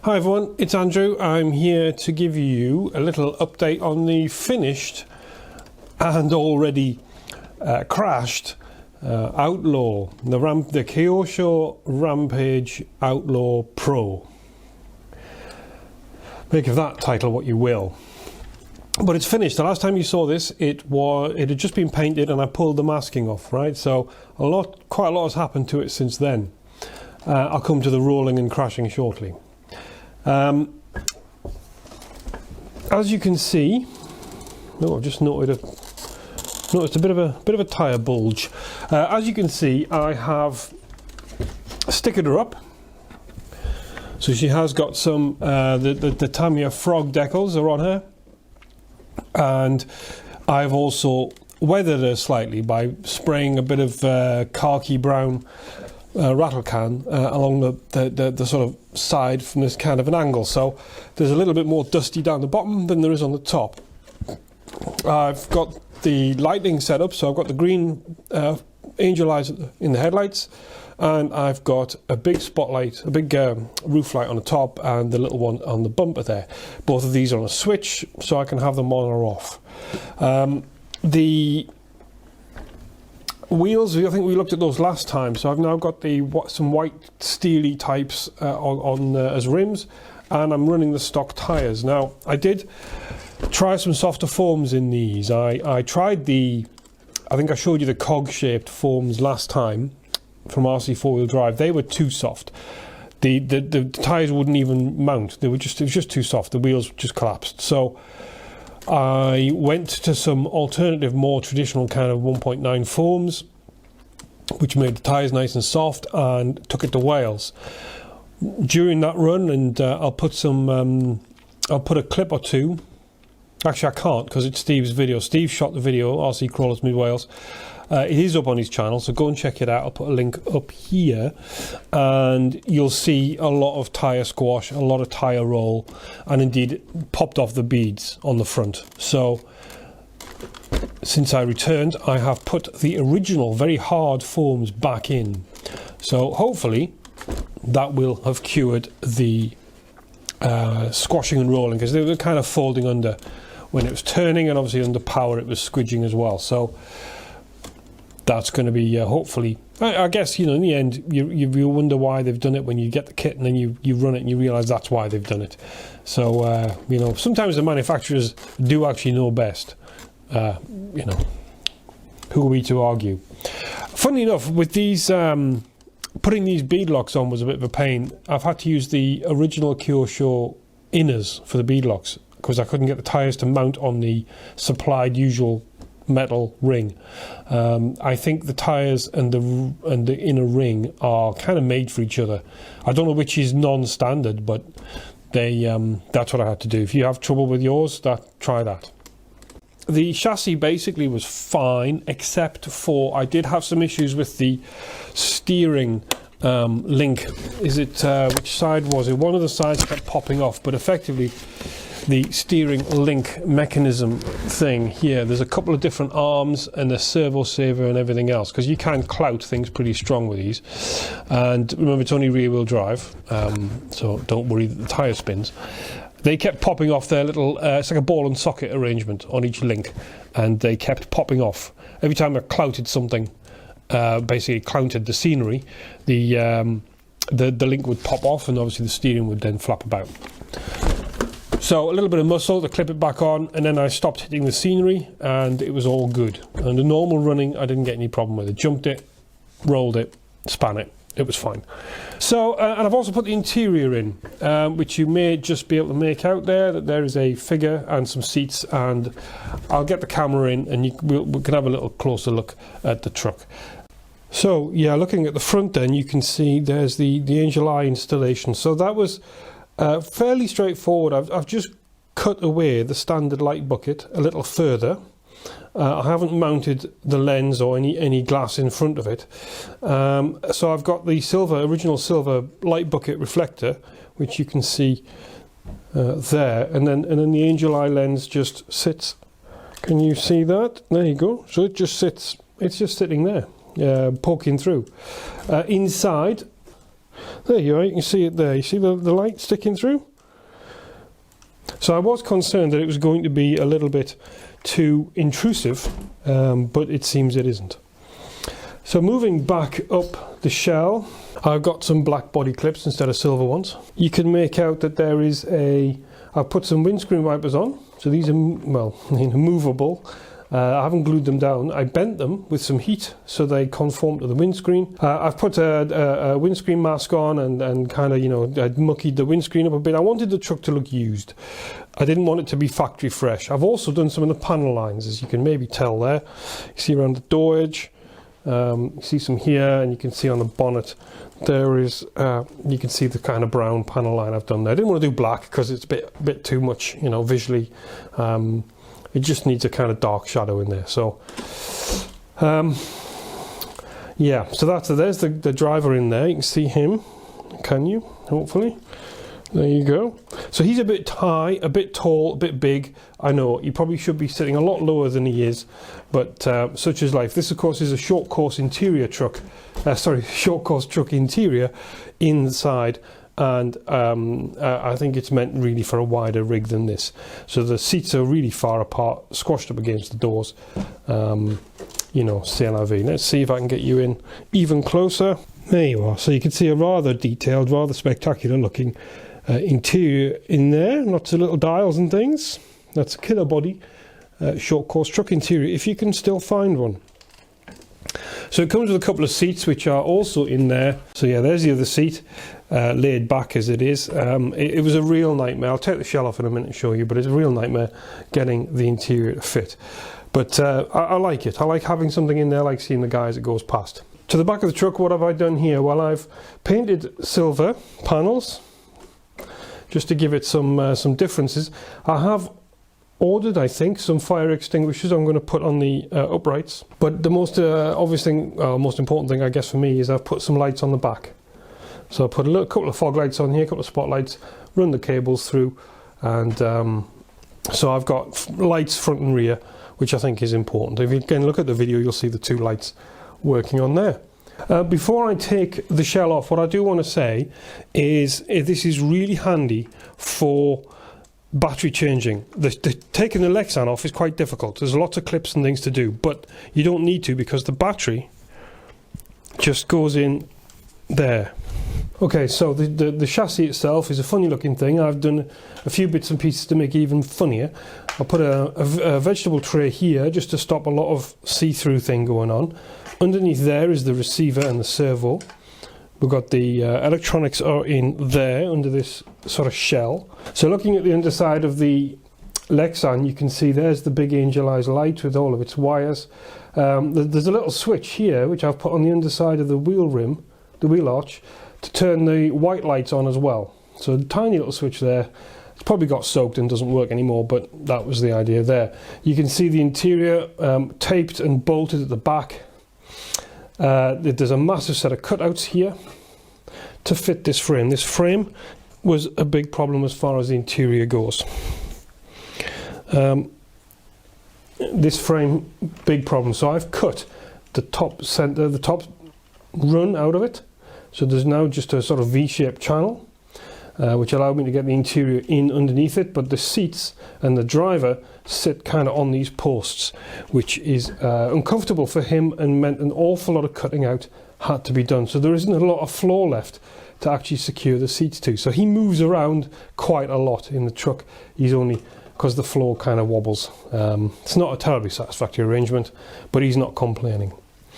Hi everyone, it's Andrew. I'm here to give you a little update on the finished and already crashed Outlaw, the Kyosho Rampage Outlaw Pro. Make of that title what you will. But it's finished. The last time you saw this, it had just been painted and I pulled the masking off, right? So quite a lot has happened to it since then. I'll come to the rolling and crashing shortly. As you can see, I've just noticed a bit of a tyre bulge. As you can see, I have stickered her up, so she has got some the Tamiya frog decals are on her, and I've also weathered her slightly by spraying a bit of khaki brown rattle can along the sort of side from this kind of an angle, so there's a little bit more dusty down the bottom than there is on the top. I've got the lighting set up, so I've got the green angel eyes in the headlights, and I've got a big spotlight, a big roof light on the top, and the little one on the bumper there. Both of these are on a switch, so I can have them on or off. The wheels, I think we looked at those last time, so I've now got some white steely types on as rims, and I'm running the stock tyres. Now, I did try some softer foams in these. I tried I think I showed you the cog shaped foams last time from RC 4-wheel drive. They were too soft. The tyres wouldn't even mount. It was just too soft. The wheels just collapsed. So I went to some alternative, more traditional kind of 1.9 foams, which made the tyres nice and soft, and took it to Wales. During that run, and I'll put a clip or two. Actually, I can't because it's Steve's video. Steve shot the video, RC Crawlers Mid Wales. It is up on his channel, so go and check it out. I'll put a link up here, and you'll see a lot of tyre squash, a lot of tyre roll, and indeed it popped off the beads on the front. So since I returned, I have put the original very hard foams back in. So hopefully that will have cured the squashing and rolling, because they were kind of folding under when it was turning, and obviously under power it was squidging as well. So that's going to be hopefully, I guess, in the end you wonder why they've done it when you get the kit and then you run it and you realise that's why they've done it. So sometimes the manufacturers do actually know best. Who are we to argue? Funnily enough, with these putting these bead locks on was a bit of a pain. I've had to use the original Kyosho inners for the bead locks because I couldn't get the tyres to mount on the supplied usual metal ring. I think the tyres and the inner ring are kind of made for each other. I don't know which is non-standard, but that's what I had to do. If you have trouble with yours, try that. The chassis basically was fine, except for I did have some issues with the steering link. Which side was it? One of the sides kept popping off, but effectively the steering link mechanism thing here, there's a couple of different arms and a servo saver and everything else, because you can clout things pretty strong with these. And remember, it's only rear wheel drive, so don't worry that the tyre spins. They kept popping off their little, it's like a ball and socket arrangement on each link, and they kept popping off. Every time I clouted something, basically clouted the scenery, the link would pop off, and obviously the steering would then flap about. So a little bit of muscle to clip it back on, and then I stopped hitting the scenery, and it was all good. And the normal running, I didn't get any problem with it. Jumped it, rolled it, span it. It was fine. So, and I've also put the interior in, which you may just be able to make out there, that there is a figure and some seats, and I'll get the camera in and we can have a little closer look at the truck. So, yeah, looking at the front then, you can see there's the Angel Eye installation. So that was fairly straightforward. I've just cut away the standard light bucket a little further. I haven't mounted the lens or any glass in front of it, so I've got the original silver light bucket reflector, which you can see there, and then the Angel Eye lens just sits. Can you see that? There you go. So it just sits. It's just sitting there, poking through. Inside, There you are, you can see it there. You see the light sticking through? So I was concerned that it was going to be a little bit too intrusive, but it seems it isn't. So moving back up the shell, I've got some black body clips instead of silver ones. You can make out that there is I've put some windscreen wipers on. So these are, well, movable. I haven't glued them down. I bent them with some heat so they conform to the windscreen. I've put a windscreen mask on and kind of, you know, I'd muckied the windscreen up a bit. I wanted the truck to look used. I didn't want it to be factory fresh. I've also done some of the panel lines, as you can maybe tell there. You see around the door edge. You see some here, and you can see on the bonnet there is, you can see the kind of brown panel line I've done there. I didn't want to do black because it's a bit too much, you know, visually. It just needs a kind of dark shadow in there. So, yeah, so there's the driver in there. You can see him, can you? Hopefully. There you go. So he's a bit high, a bit tall, a bit big. I know, he probably should be sitting a lot lower than he is, but such is life. This, of course, is a short course interior truck. Short course truck interior inside, and I think it's meant really for a wider rig than this. So the seats are really far apart, squashed up against the doors. You know, c'est la vie. Let's see if I can get you in even closer. There you are. So you can see a rather detailed, rather spectacular looking interior in there. Lots of little dials and things. That's a Killerbody short course truck interior, if you can still find one. So it comes with a couple of seats which are also in there. So yeah, there's the other seat, laid back as it is. It was a real nightmare. I'll take the shell off in a minute and show you, but it's a real nightmare getting the interior to fit. But I like it. I like having something in there, I like seeing the guy as it goes past. To the back of the truck, what have I done here? Well, I've painted silver panels just to give it some differences. I have ordered, I think, some fire extinguishers I'm going to put on the uprights. But the most obvious thing, most important thing, I guess, for me is I've put some lights on the back. So I put a couple of fog lights on here, a couple of spotlights, run the cables through, and so I've got lights front and rear, which I think is important. If you again look at the video, you'll see the two lights working on there. Before I take the shell off, what I do want to say is this is really handy for battery changing. Taking the Lexan off is quite difficult. There's lots of clips and things to do, but you don't need to because the battery just goes in there. Okay, so the chassis itself is a funny looking thing. I've done a few bits and pieces to make it even funnier. I'll put a vegetable tray here just to stop a lot of see-through thing going on. Underneath there is the receiver and the servo. We've got the electronics are in there under this sort of shell. So looking at the underside of the Lexan, you can see there's the big Angel Eyes light with all of its wires. There's a little switch here which I've put on the underside of the wheel rim, the wheel arch, to turn the white lights on as well. So a tiny little switch there. It's probably got soaked and doesn't work anymore, but that was the idea there. You can see the interior taped and bolted at the back. There's a massive set of cutouts here to fit this frame. This frame was a big problem as far as the interior goes. This frame, big problem. So I've cut the top center, the top run out of it. So there's now just a sort of V-shaped channel, which allowed me to get the interior in underneath it, but the seats and the driver sit kind of on these posts, which is uncomfortable for him and meant an awful lot of cutting out had to be done. So there isn't a lot of floor left to actually secure the seats to. So he moves around quite a lot in the truck. He's only, because the floor kind of wobbles. It's not a terribly satisfactory arrangement, but he's not complaining.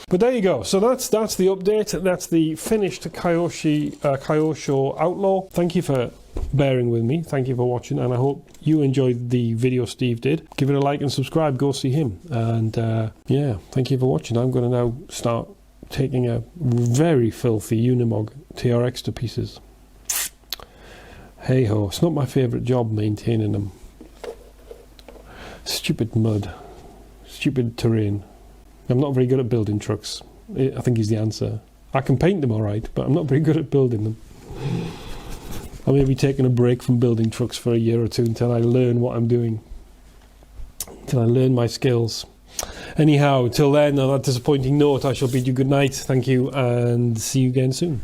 But there you go. So that's the update. That's the finished Kyosho Outlaw. Thank you for bearing with me. Thank you for watching, and I hope you enjoyed the video Steve did. Give it a like and subscribe. Go see him. And yeah, thank you for watching. I'm going to now start taking a very filthy Unimog TRX to pieces. Hey ho, it's not my favourite job maintaining them. Stupid mud, stupid terrain. I'm not very good at building trucks, I think is the answer. I can paint them alright, but I'm not very good at building them. I may be taking a break from building trucks for a year or two until I learn what I'm doing. Until I learn my skills. Anyhow, till then, on that disappointing note, I shall bid you good night. Thank you, and see you again soon.